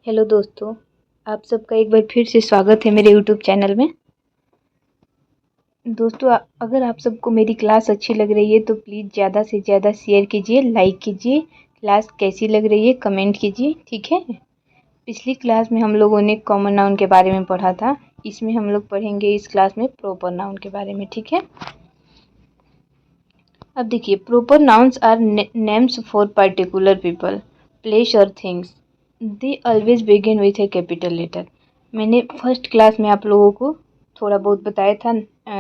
Hello दोस्तों, आप सबका एक बार फिर से स्वागत है मेरे यूट्यूब चैनल में। दोस्तों, अगर आप सबको मेरी क्लास अच्छी लग रही है तो प्लीज़ ज़्यादा से ज़्यादा शेयर कीजिए, लाइक कीजिए। क्लास कैसी लग रही है कमेंट कीजिए, ठीक है। पिछली क्लास में हम लोगों ने कॉमन नाउन के बारे में पढ़ा था। इसमें हम लोग पढ़ेंगे इस क्लास में प्रॉपर नाउन के बारे में, ठीक है। अब देखिए, proper nouns are names for particular people, place और things. They always begin with a capital letter. मैंने फर्स्ट क्लास में आप लोगों को थोड़ा बहुत बताया था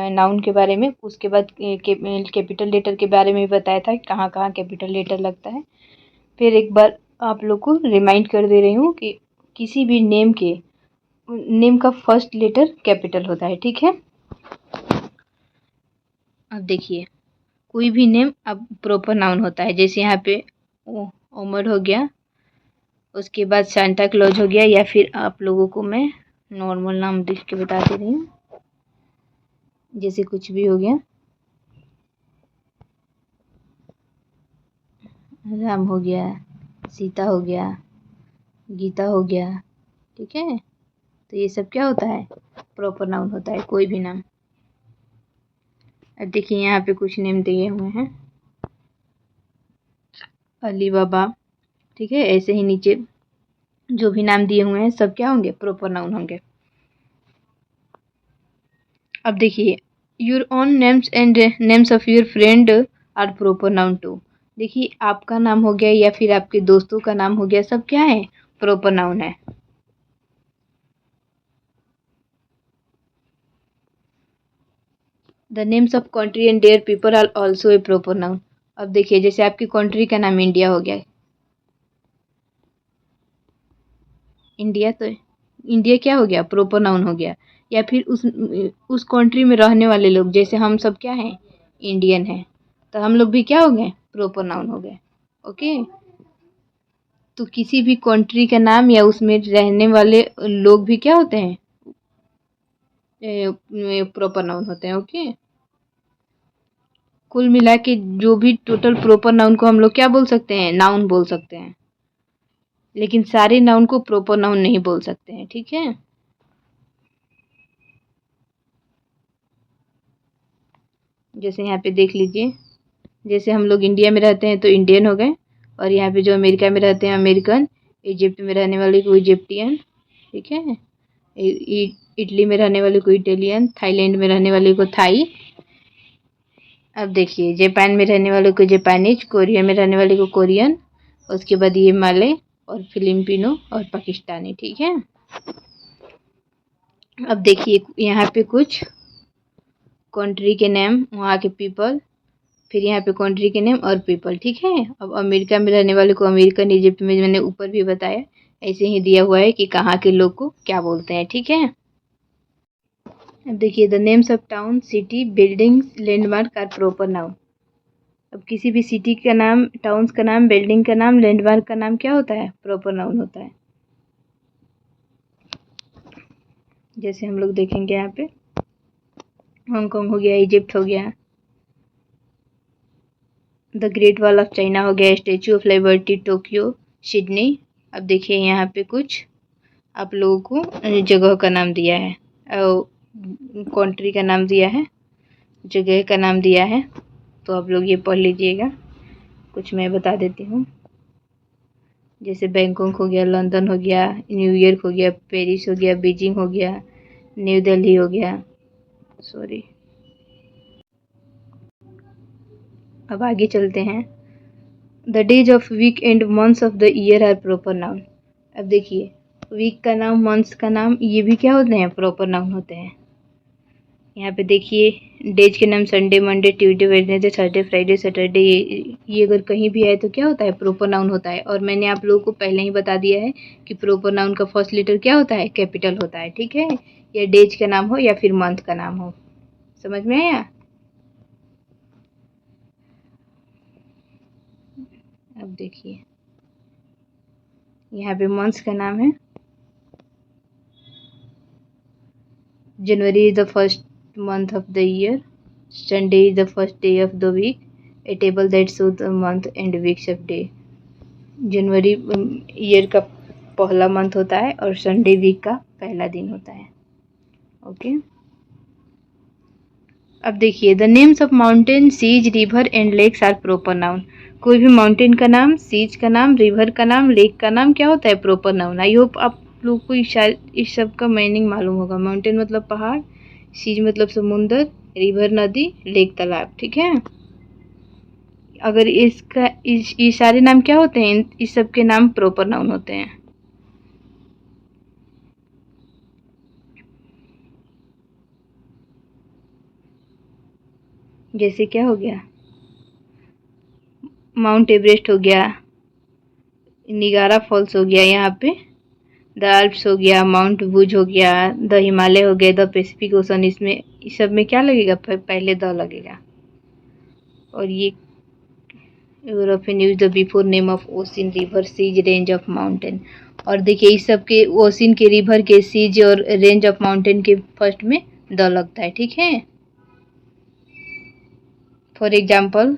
नाउन के बारे में। उसके बाद कैपिटल लेटर के बारे में भी बताया था कि कहाँ कहाँ कैपिटल लेटर लगता है। फिर एक बार आप लोग को रिमाइंड कर दे रही हूँ कि किसी भी नेम का फर्स्ट लेटर कैपिटल होता है, ठीक है। अब देखिए, कोई भी नेम अब प्रॉपर नाउन होता है। जैसे यहाँ पे ओमर हो गया, उसके बाद सांता क्लॉज हो गया, या फिर आप लोगों को मैं नॉर्मल नाम लिख के बता दे रही हूँ, जैसे कुछ भी हो गया, राम हो गया, सीता हो गया, गीता हो गया, ठीक है। तो ये सब क्या होता है, प्रॉपर नाउन होता है, कोई भी नाम। अब देखिए, यहाँ पे कुछ नेम दिए हुए हैं, अली बाबा, ठीक है। ऐसे ही नीचे जो भी नाम दिए हुए हैं सब क्या होंगे, प्रॉपर नाउन होंगे। अब देखिए, your own names and names of your friend are proper noun too. देखिए, आपका नाम हो गया या फिर आपके दोस्तों का नाम हो गया, सब क्या है, प्रॉपर नाउन है। The names of country and their people are also a proper noun. अब देखिए, जैसे आपकी कंट्री का नाम इंडिया हो गया, इंडिया, तो इंडिया क्या हो गया, प्रॉपर नाउन हो गया। या फिर उस कंट्री में रहने वाले लोग, जैसे हम सब क्या हैं, इंडियन हैं, तो हम लोग भी क्या हो गए, प्रॉपर नाउन हो गए, ओके। तो किसी भी कंट्री का नाम या उसमें रहने वाले लोग भी क्या होते हैं, प्रॉपर नाउन होते हैं, ओके। कुल मिला के जो भी टोटल प्रॉपर नाउन को हम लोग क्या बोल सकते हैं, नाउन बोल सकते हैं। लेकिन सारे नाउन को प्रॉपर नाउन नहीं बोल सकते हैं, ठीक है। जैसे यहाँ पे देख लीजिए, जैसे हम लोग इंडिया में रहते हैं तो इंडियन हो गए, और यहाँ पे जो अमेरिका में रहते हैं अमेरिकन, इजिप्ट में रहने वाले को इजिप्टियन, ठीक है। इटली में रहने वाले को इटालियन, थाईलैंड में रहने वाले को थाई। अब देखिए, जापान में रहने वाले को जापानीज, कोरिया में रहने वाले को कोरियन, उसके बाद ये माले और फिलिपिनो और पाकिस्तानी, ठीक है। अब देखिए, यहाँ पे कुछ कंट्री के नेम, वहाँ के पीपल, फिर यहाँ पे कंट्री के नेम और पीपल, ठीक है। अब अमेरिका में रहने वाले को अमेरिकन, इजिप्ट में मैंने ऊपर भी बताया, ऐसे ही दिया हुआ है कि कहाँ के लोग को क्या बोलते हैं, ठीक है। अब देखिए, the names of town, city, buildings, landmark are proper noun. अब किसी भी सिटी का नाम, टाउन्स का नाम, बिल्डिंग का नाम, लैंडमार्क का नाम क्या होता है, प्रॉपर नाउन होता है। जैसे हम लोग देखेंगे यहाँ पे, हांगकांग हो गया, इजिप्ट हो गया, the great wall of China हो गया, statue of liberty, Tokyo, Sydney. अब देखिए, यहाँ पे कुछ आप लोगों को जगह का नाम दिया है, कंट्री का नाम दिया है, जगह का नाम दिया है, तो आप लोग ये पढ़ लीजिएगा। कुछ मैं बता देती हूँ, जैसे बैंकॉक हो गया, लंदन हो गया, न्यूयॉर्क हो गया, पेरिस हो गया, बीजिंग हो गया, न्यू दिल्ली हो गया, सॉरी। अब आगे चलते हैं। The days of week and months of the year are proper noun. अब देखिए, वीक का नाम, मंथ्स का नाम, ये भी क्या होते हैं, प्रॉपर नाउन होते हैं। यहाँ पे देखिए, डेज के नाम Sunday, Monday, Tuesday, Wednesday, Thursday, Friday, Saturday, ये अगर कहीं भी आए तो क्या होता है, प्रॉपर नाउन होता है। और मैंने आप लोगों को पहले ही बता दिया है कि प्रॉपर नाउन का फर्स्ट लेटर क्या होता है, कैपिटल होता है, ठीक है। या डेज का नाम हो या फिर मंथ का नाम हो, समझ में आया। अब देखिए, यहाँ पे मंथ्स का नाम है, जनवरी is the first month of the year, Sunday is the first day of the week, a table that shows the month and weeks of day। January year का पहला मंथ होता है और संडे वीक का पहला दिन होता है। ओके, अब देखिए the names of mountain, seas, river and lakes are proper noun. कोई भी माउंटेन का नाम, सीज का नाम, रिवर का नाम, लेक का नाम क्या होता है? Proper noun. आई होप आप लोग को शायद इस सब का मीनिंग मालूम होगा। माउंटेन मतलब पहाड़, सीज मतलब समुंदर, रिवर नदी, लेक तालाब। ठीक है, अगर इसका ये सारे नाम क्या होते हैं? इस सब के नाम प्रॉपर नाउन होते हैं। जैसे क्या हो गया? माउंट एवरेस्ट हो गया, निगारा फॉल्स हो गया, यहाँ पे द आल्प्स हो गया, माउंट वुज हो गया, द हिमालय हो गया, द पैसिफिक ओशन। इसमें इस सब में क्या लगेगा? पहले द लगेगा। और ये European use the before name of ocean, river, seas, range of mountain. और देखिए इस सब के ओशिन के, रिवर के, सीज और रेंज ऑफ माउंटेन के फर्स्ट में द लगता है। ठीक है, for example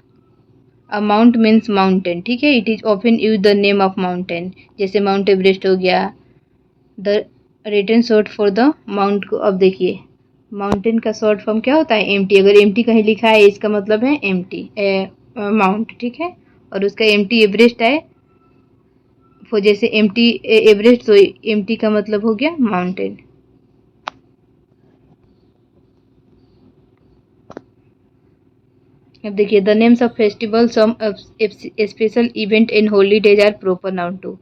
a mount means mountain. ठीक है, it is often use the name of mountain. जैसे माउंट एवरेस्ट हो गया, the written short for the mount को। अब देखिए माउंटेन का शॉर्ट फॉर्म क्या होता है? एमटी। अगर एमटी कहीं लिखा है इसका मतलब है एमटी माउंट। ठीक है, और उसका एमटी एवरेस्ट है, वो जैसे एमटी एवरेस्ट, तो एमटी का मतलब हो गया माउंटेन। अब देखिए the names of festival, some special event and holidays are proper noun too.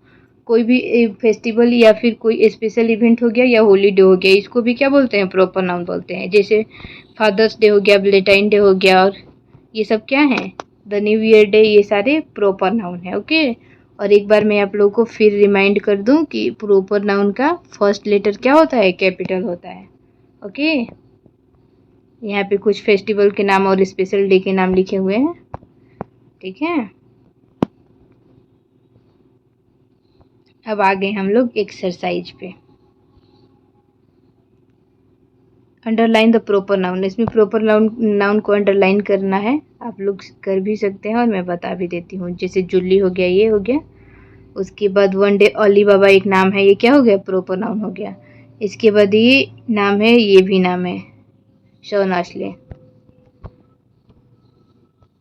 कोई भी फेस्टिवल या फिर कोई स्पेशल इवेंट हो गया या हॉलीडे हो गया, इसको भी क्या बोलते हैं? प्रॉपर नाउन बोलते हैं। जैसे फादर्स डे हो गया, वैलेंटाइन डे हो गया, और ये सब क्या है? द न्यू ईयर डे, ये सारे प्रॉपर नाउन है। ओके, और एक बार मैं आप लोगों को फिर रिमाइंड कर दूं कि प्रॉपर नाउन का फर्स्ट लेटर क्या होता है? कैपिटल होता है। ओके, यहाँ पे कुछ फेस्टिवल के नाम और स्पेशल डे के नाम लिखे हुए हैं। ठीक है, अब आ गए हम लोग एक्सरसाइज पे। Underline the proper noun. इसमें प्रॉपर नाउन को अंडरलाइन करना है, आप लोग कर भी सकते हैं और मैं बता भी देती हूँ। जैसे जुल्ली हो गया, ये हो गया। उसके बाद वन डे अली बाबा एक नाम है, ये क्या हो गया? प्रॉपर नाउन हो गया। इसके बाद ये नाम है, ये भी नाम है, शौनाशले।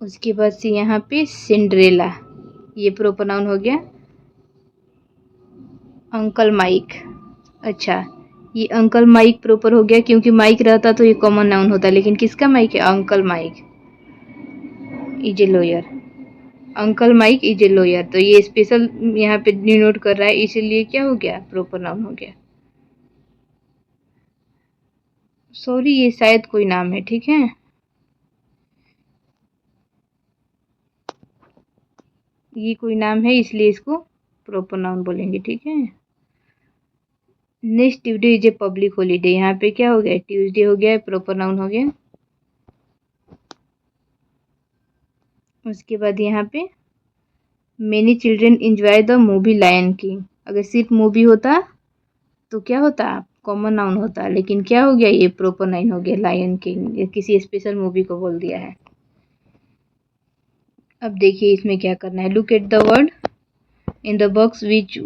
उसके बाद से यहाँ पे सिंड्रेला, ये प्रॉपर नाउन हो गया। अंकल माइक, अच्छा ये अंकल माइक प्रॉपर हो गया, क्योंकि माइक रहता तो ये कॉमन नाउन होता, लेकिन किसका माइक है? Uncle mic is a lawyer. Uncle mic is a lawyer, तो ये स्पेशल यहाँ पे डिनोट कर रहा है, इसलिए क्या हो गया? प्रॉपर नाउन हो गया। सॉरी, ये शायद कोई नाम है। ठीक है, ये कोई नाम है, इसलिए इसको प्रॉपर नाउन बोलेंगे। ठीक है, next Tuesday is a public holiday. यहाँ पे क्या हो गया? ट्यूसडे हो गया, प्रॉपर नाउन हो गया। उसके बाद यहाँ पे many children enjoy the movie Lion King. अगर सिर्फ मूवी होता तो क्या होता? कॉमन नाउन होता, लेकिन क्या हो गया? ये प्रॉपर नाउन हो गया। लायन किंग, ये किसी स्पेशल मूवी को बोल दिया है। अब देखिए इसमें क्या करना है। Look at the word in the box, which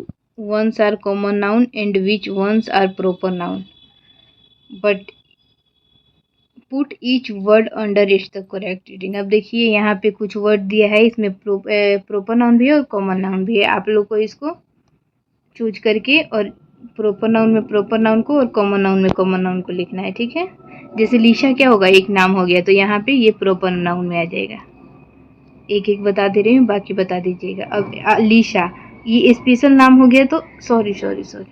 ones are common noun and which ones are proper noun, but put each word under its the correct reading। अब देखिए यहाँ पे कुछ वर्ड दिया है, इसमें प्रॉपर नाउन भी है और कॉमन नाउन भी है। आप लोग को इसको चूज करके और प्रॉपर नाउन में प्रॉपर नाउन को और कॉमन नाउन में कॉमन नाउन को लिखना है। ठीक है, जैसे लीशा क्या होगा? एक नाम हो गया, तो यहाँ पे ये प्रॉपर नाउन में आ जाएगा। एक एक बता दे रही हूँ, बाकी बता दीजिएगा। अब लीशा ये स्पेशल नाम हो गया, तो सॉरी सॉरी सॉरी,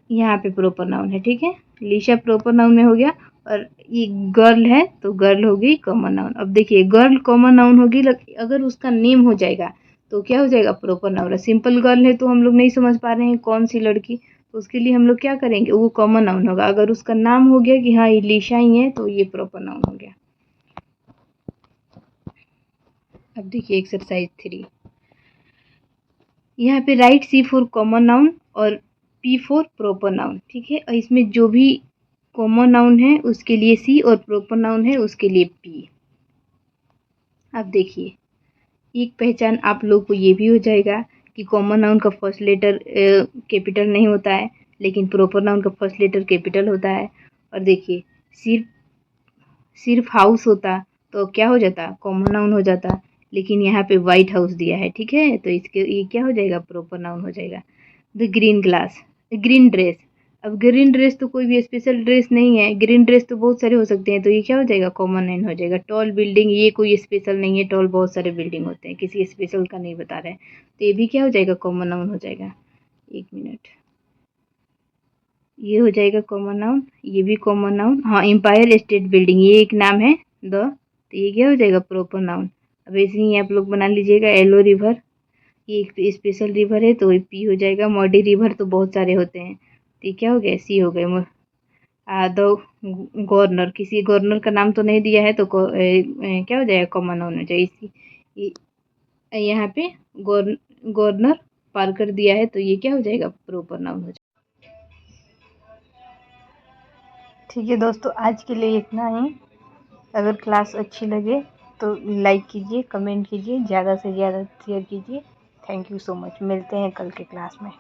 यहाँ पे प्रॉपर नाउन है। ठीक है, लीशा प्रॉपर नाउन में हो गया, और ये गर्ल है तो गर्ल हो गई कॉमन नाउन। अब देखिए गर्ल कॉमन नाउन होगी, अगर उसका नेम हो जाएगा तो क्या हो जाएगा? Proper noun. सिंपल गर्ल है तो हम लोग नहीं समझ पा रहे हैं कौन सी लड़की, तो उसके लिए हम लोग क्या करेंगे? वो कॉमन नाउन होगा। अगर उसका नाम हो गया कि हाँ ये लीशा ही है, तो ये प्रॉपर नाउन हो गया। अब देखिए एक्सरसाइज 3, यहाँ पे write C for common noun और पी फॉर प्रॉपर नाउन। ठीक है, और इसमें जो भी कॉमन नाउन है उसके लिए सी और प्रॉपर नाउन है उसके लिए पी। अब देखिए एक पहचान आप लोग को ये भी हो जाएगा कि कॉमन नाउन का फर्स्ट लेटर कैपिटल नहीं होता है, लेकिन प्रॉपर नाउन का फर्स्ट लेटर कैपिटल होता है। और देखिए सिर्फ सिर्फ हाउस होता तो क्या हो जाता, कॉमन नाउन हो जाता, लेकिन यहाँ पे व्हाइट हाउस दिया है, ठीक है, तो इसके ये क्या हो जाएगा, प्रॉपर नाउन हो जाएगा। The green glass, green dress. अब ग्रीन ड्रेस तो कोई भी स्पेशल ड्रेस नहीं है, ग्रीन ड्रेस तो बहुत सारे हो सकते हैं, तो ये क्या हो जाएगा, कॉमन नाउन हो जाएगा। टॉल बिल्डिंग, ये कोई स्पेशल नहीं है, टॉल बहुत सारे बिल्डिंग होते हैं, किसी स्पेशल का नहीं बता रहे हैं, तो ये भी क्या हो जाएगा, कॉमन नाउन हो जाएगा। एक मिनट, ये हो जाएगा कॉमन नाउन, ये भी कॉमन नाउन। हाँ, एम्पायर स्टेट बिल्डिंग, ये एक नाम है तो ये क्या हो जाएगा, प्रॉपर नाउन। अब ऐसे ही आप लोग बना लीजिएगा। येलो रिवर, ये एक स्पेशल रिवर है तो पी हो जाएगा। मॉडी रिवर तो बहुत सारे होते हैं, तो ये क्या हो गया, सी हो गए। द गवर्नर, किसी गवर्नर का नाम तो नहीं दिया है, तो क्या हो जाएगा, कॉमन नाउन हो जाएगा। यहाँ पे गवर्नर पार्कर दिया है, तो ये क्या हो जाएगा, प्रॉपर नाउन हो जाएगा। ठीक है दोस्तों, आज के लिए इतना ही। अगर क्लास अच्छी लगे तो लाइक कीजिए, कमेंट कीजिए, ज़्यादा से ज़्यादा शेयर कीजिए। Thank you so much. मिलते हैं कल के क्लास में।